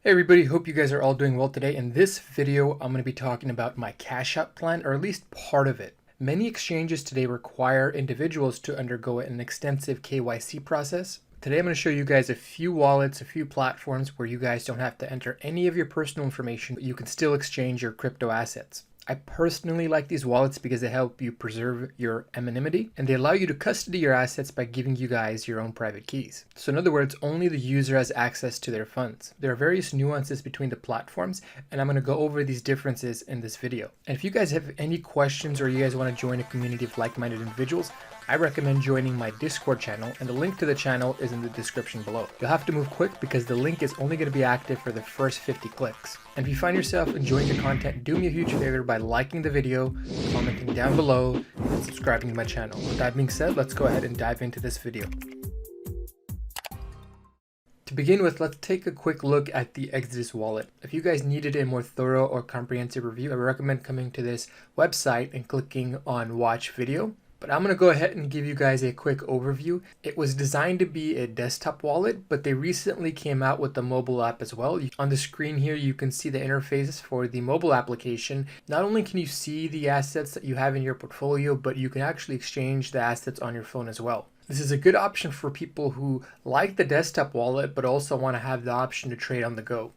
Hey everybody, hope you guys are all doing well today. In this video, I'm going to be talking about my cash out plan, or at least part of it. Many exchanges today require individuals to undergo an extensive KYC process. Today I'm going to show you guys a few wallets, a few platforms where you guys don't have to enter any of your personal information, but you can still exchange your crypto assets. I personally like these wallets because they help you preserve your anonymity and they allow you to custody your assets by giving you guys your own private keys. So in other words, only the user has access to their funds. There are various nuances between the platforms and I'm going to go over these differences in this video. And if you guys have any questions or you guys want to join a community of like-minded individuals, I recommend joining my Discord channel, and the link to the channel is in the description below. You'll have to move quick because the link is only going to be active for the first 50 clicks. And if you find yourself enjoying the content, do me a huge favor by liking the video, commenting down below, and subscribing to my channel. With that being said, let's go ahead and dive into this video. To begin with, let's take a quick look at the Exodus wallet. If you guys needed a more thorough or comprehensive review, I recommend coming to this website and clicking on Watch Video. But I'm going to go ahead and give you guys a quick overview. It was designed to be a desktop wallet, but they recently came out with the mobile app as well. On the screen here, you can see the interface for the mobile application. Not only can you see the assets that you have in your portfolio, but you can actually exchange the assets on your phone as well. This is a good option for people who like the desktop wallet, but also want to have the option to trade on the go.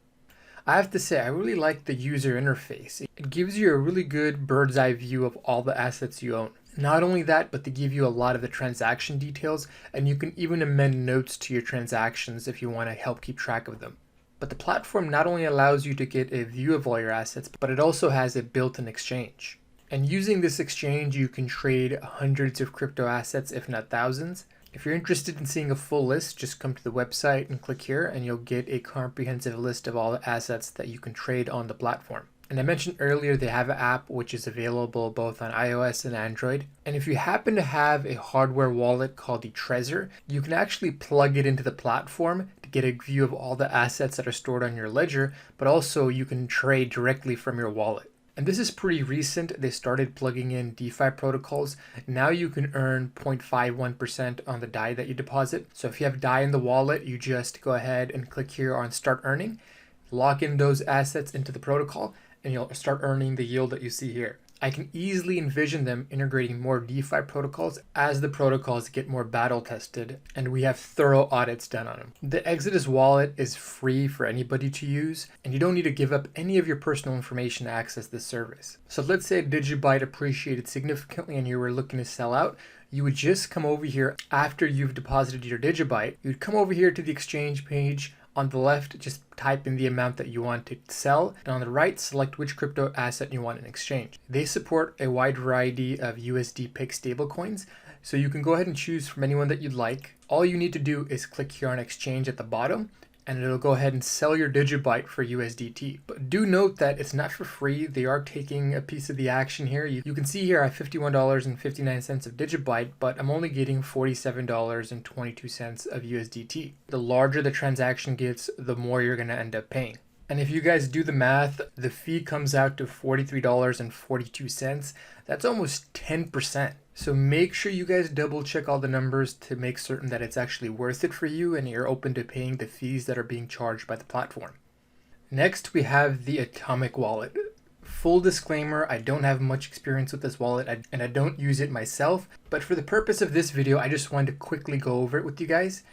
I have to say, I really like the user interface. It gives you a really good bird's eye view of all the assets you own. Not only that, but they give you a lot of the transaction details, and you can even amend notes to your transactions if you want to help keep track of them. But the platform not only allows you to get a view of all your assets, but it also has a built-in exchange. And using this exchange, you can trade hundreds of crypto assets, if not thousands. If you're interested in seeing a full list, just come to the website and click here, and you'll get a comprehensive list of all the assets that you can trade on the platform. And I mentioned earlier they have an app which is available both on iOS and Android. And if you happen to have a hardware wallet called the Trezor, you can actually plug it into the platform to get a view of all the assets that are stored on your ledger, but also you can trade directly from your wallet. And this is pretty recent. They started plugging in DeFi protocols. Now you can earn 0.51% on the DAI that you deposit. So if you have DAI in the wallet, you just go ahead and click here on Start Earning, lock in those assets into the protocol, and you'll start earning the yield that you see here. I can easily envision them integrating more DeFi protocols as the protocols get more battle tested and we have thorough audits done on them. The Exodus wallet is free for anybody to use, and you don't need to give up any of your personal information to access this service. So let's say Digibyte appreciated significantly and you were looking to sell out. You would just come over here after you've deposited your Digibyte. You'd come over here to the exchange page. On the left, just type in the amount that you want to sell, and on the right, select which crypto asset you want in exchange. They support a wide variety of USD PIC stablecoins, so you can go ahead and choose from anyone that you'd like. All you need to do is click here on exchange at the bottom, and it'll go ahead and sell your Digibyte for USDT. But do note that it's not for free. They are taking a piece of the action here. You can see here I have $51.59 of Digibyte, but I'm only getting $47.22 of USDT. The larger the transaction gets, the more you're going to end up paying. And if you guys do the math, the fee comes out to $43.42. That's almost 10%. So make sure you guys double check all the numbers to make certain that it's actually worth it for you and you're open to paying the fees that are being charged by the platform. Next, we have the Atomic wallet. Full disclaimer, I don't have much experience with this wallet and I don't use it myself, but for the purpose of this video, I just wanted to quickly go over it with you guys.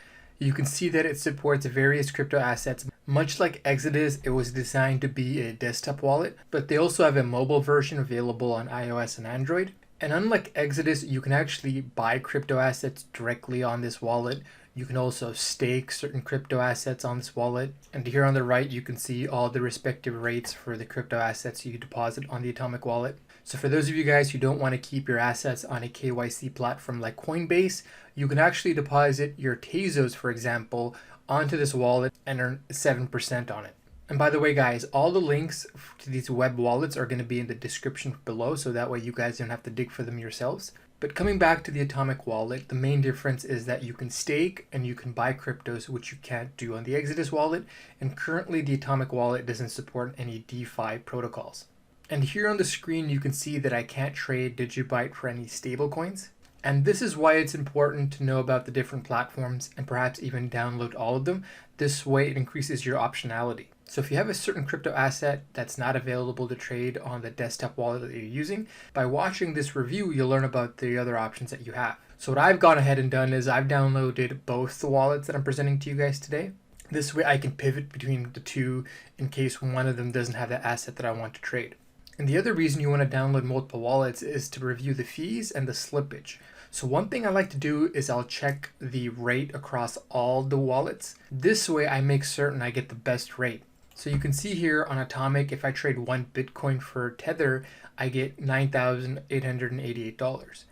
You can see that it supports various crypto assets. Much like Exodus, it was designed to be a desktop wallet, but they also have a mobile version available on iOS and Android. And unlike Exodus, you can actually buy crypto assets directly on this wallet. You can also stake certain crypto assets on this wallet. And here on the right, you can see all the respective rates for the crypto assets you deposit on the Atomic wallet. So for those of you guys who don't want to keep your assets on a KYC platform like Coinbase, you can actually deposit your Tezos, for example, onto this wallet and earn 7% on it. And by the way, guys, all the links to these web wallets are going to be in the description below, so that way you guys don't have to dig for them yourselves. But coming back to the Atomic wallet, the main difference is that you can stake and you can buy cryptos, which you can't do on the Exodus wallet. And currently the Atomic wallet doesn't support any DeFi protocols. And here on the screen, you can see that I can't trade Digibyte for any stablecoins. And this is why it's important to know about the different platforms and perhaps even download all of them. This way it increases your optionality. So if you have a certain crypto asset that's not available to trade on the desktop wallet that you're using, by watching this review, you'll learn about the other options that you have. So what I've gone ahead and done is I've downloaded both the wallets that I'm presenting to you guys today. This way I can pivot between the two in case one of them doesn't have the asset that I want to trade. And the other reason you want to download multiple wallets is to review the fees and the slippage. So one thing I like to do is I'll check the rate across all the wallets. This way I make certain I get the best rate. So you can see here on Atomic, if I trade 1 Bitcoin for Tether, I get $9,888.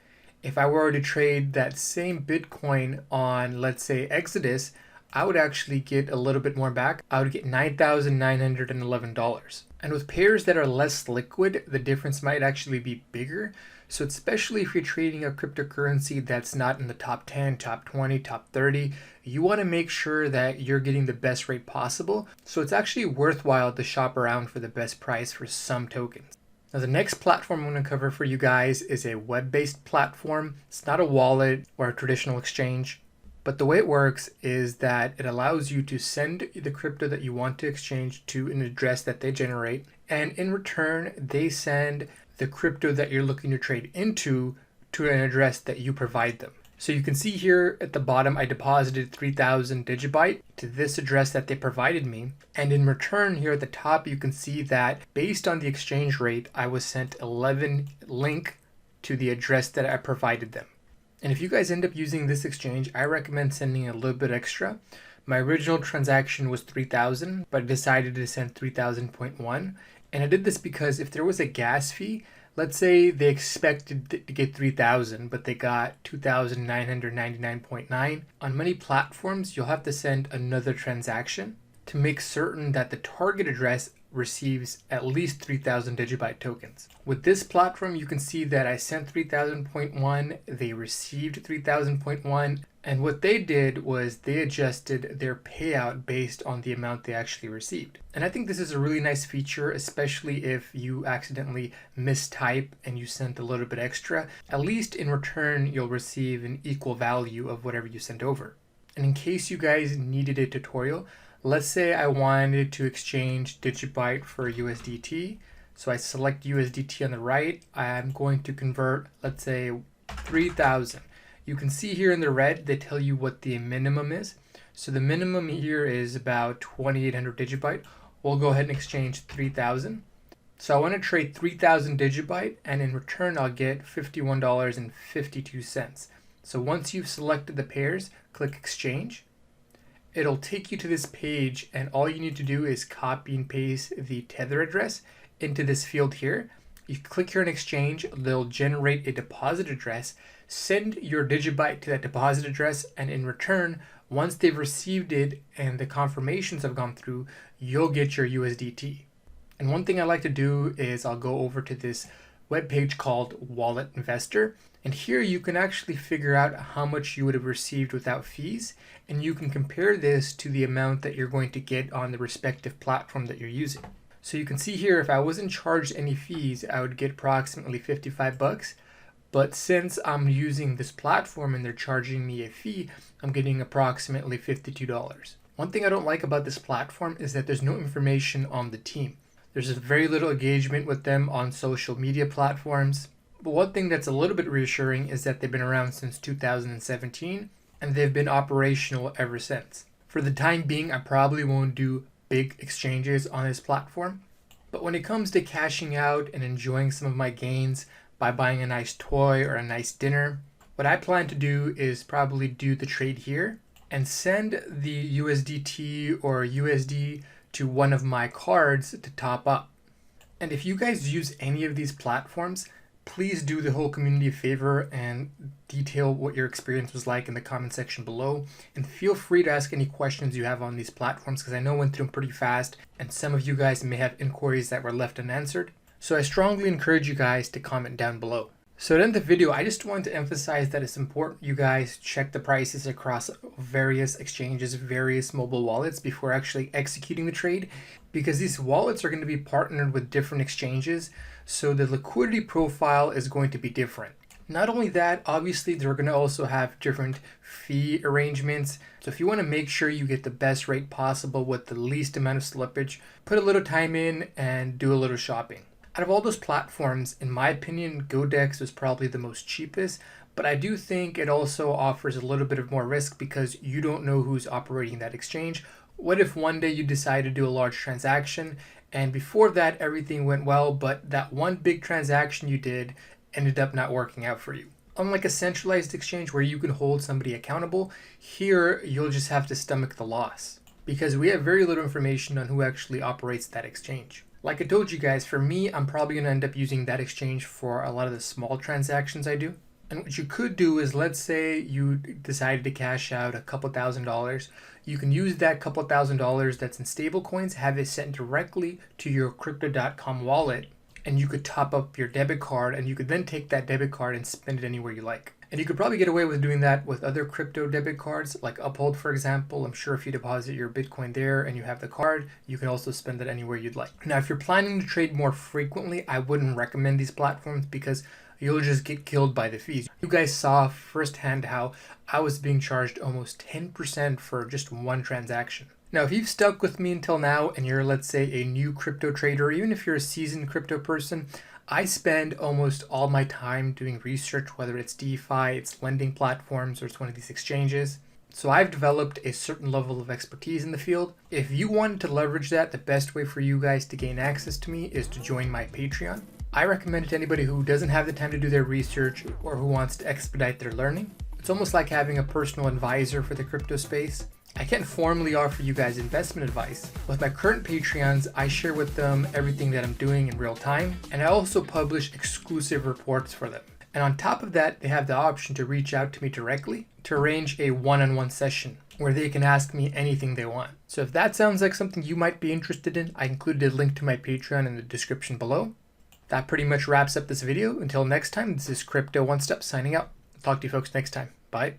If I were to trade that same Bitcoin on, let's say, Exodus, I would actually get a little bit more back. I would get $9,911. And with pairs that are less liquid, the difference might actually be bigger. So especially if you're trading a cryptocurrency that's not in the top 10, top 20, top 30, you want to make sure that you're getting the best rate possible. So it's actually worthwhile to shop around for the best price for some tokens. Now the next platform I'm going to cover for you guys is a web-based platform. It's not a wallet or a traditional exchange. But the way it works is that it allows you to send the crypto that you want to exchange to an address that they generate. And in return, they send the crypto that you're looking to trade into to an address that you provide them. So you can see here at the bottom, I deposited 3,000 digibyte to this address that they provided me. And in return here at the top, you can see that based on the exchange rate, I was sent 11 link to the address that I provided them. And if you guys end up using this exchange, I recommend sending a little bit extra. My original transaction was 3,000, but I decided to send 3,000.1. And I did this because if there was a gas fee, let's say they expected to get 3,000, but they got 2,999.9. On many platforms, you'll have to send another transaction to make certain that the target address receives at least 3,000 digibyte tokens. With this platform, you can see that I sent 3,000.1, they received 3,000.1, and what they did was they adjusted their payout based on the amount they actually received. And I think this is a really nice feature, especially if you accidentally mistype and you sent a little bit extra. At least in return, you'll receive an equal value of whatever you sent over. And in case you guys needed a tutorial, let's say I wanted to exchange Digibyte for USDT. So I select USDT on the right. I'm going to convert, let's say 3,000. You can see here in the red, they tell you what the minimum is. So the minimum here is about 2,800 Digibyte. We'll go ahead and exchange 3,000. So I want to trade 3,000 Digibyte, and in return, I'll get $51.52. So once you've selected the pairs, click exchange. It'll take you to this page, and all you need to do is copy and paste the Tether address into this field here. You click here on exchange, they'll generate a deposit address, send your Digibyte to that deposit address, and in return, once they've received it and the confirmations have gone through, you'll get your USDT. And one thing I like to do is I'll go over to this webpage called Wallet Investor, and here you can actually figure out how much you would have received without fees, and you can compare this to the amount that you're going to get on the respective platform that you're using. So you can see here, if I wasn't charged any fees, I would get approximately 55 bucks. But since I'm using this platform and they're charging me a fee, I'm getting approximately $52. One thing I don't like about this platform is that there's no information on the team. There's very little engagement with them on social media platforms. But one thing that's a little bit reassuring is that they've been around since 2017 and they've been operational ever since. For the time being, I probably won't do big exchanges on this platform. But when it comes to cashing out and enjoying some of my gains by buying a nice toy or a nice dinner, what I plan to do is probably do the trade here and send the USDT or USD to one of my cards to top up. And if you guys use any of these platforms, please do the whole community a favor and detail what your experience was like in the comment section below. And feel free to ask any questions you have on these platforms, because I know I went through them pretty fast and some of you guys may have inquiries that were left unanswered. So I strongly encourage you guys to comment down below. So to end the video, I just want to emphasize that it's important you guys check the prices across various exchanges, various mobile wallets before actually executing the trade, because these wallets are going to be partnered with different exchanges, so the liquidity profile is going to be different. Not only that, obviously they're going to also have different fee arrangements. So if you want to make sure you get the best rate possible with the least amount of slippage, put a little time in and do a little shopping. Out of all those platforms, in my opinion, Godex was probably the most cheapest, but I do think it also offers a little bit of more risk because you don't know who's operating that exchange. What if one day you decide to do a large transaction and before that everything went well, but that one big transaction you did ended up not working out for you? Unlike a centralized exchange where you can hold somebody accountable, here you'll just have to stomach the loss because we have very little information on who actually operates that exchange. Like I told you guys, for me, I'm probably going to end up using that exchange for a lot of the small transactions I do. And what you could do is, let's say you decided to cash out a couple $1,000s. You can use that couple $1,000s that's in stable coins, have it sent directly to your crypto.com wallet, and you could top up your debit card, and you could then take that debit card and spend it anywhere you like. And you could probably get away with doing that with other crypto debit cards, like Uphold, for example. I'm sure if you deposit your Bitcoin there and you have the card, you can also spend it anywhere you'd like. Now, if you're planning to trade more frequently, I wouldn't recommend these platforms because you'll just get killed by the fees. You guys saw firsthand how I was being charged almost 10% for just one transaction. Now, if you've stuck with me until now and you're, let's say, a new crypto trader, or even if you're a seasoned crypto person, I spend almost all my time doing research, whether it's DeFi, it's lending platforms, or it's one of these exchanges. So I've developed a certain level of expertise in the field. If you wanted to leverage that, the best way for you guys to gain access to me is to join my Patreon. I recommend it to anybody who doesn't have the time to do their research or who wants to expedite their learning. It's almost like having a personal advisor for the crypto space. I can't formally offer you guys investment advice. With my current Patreons, I share with them everything that I'm doing in real time, and I also publish exclusive reports for them. And on top of that, they have the option to reach out to me directly to arrange a one-on-one session where they can ask me anything they want. So if that sounds like something you might be interested in, I included a link to my Patreon in the description below. That pretty much wraps up this video. Until next time, this is CryptoOneStop signing out. Talk to you folks next time. Bye.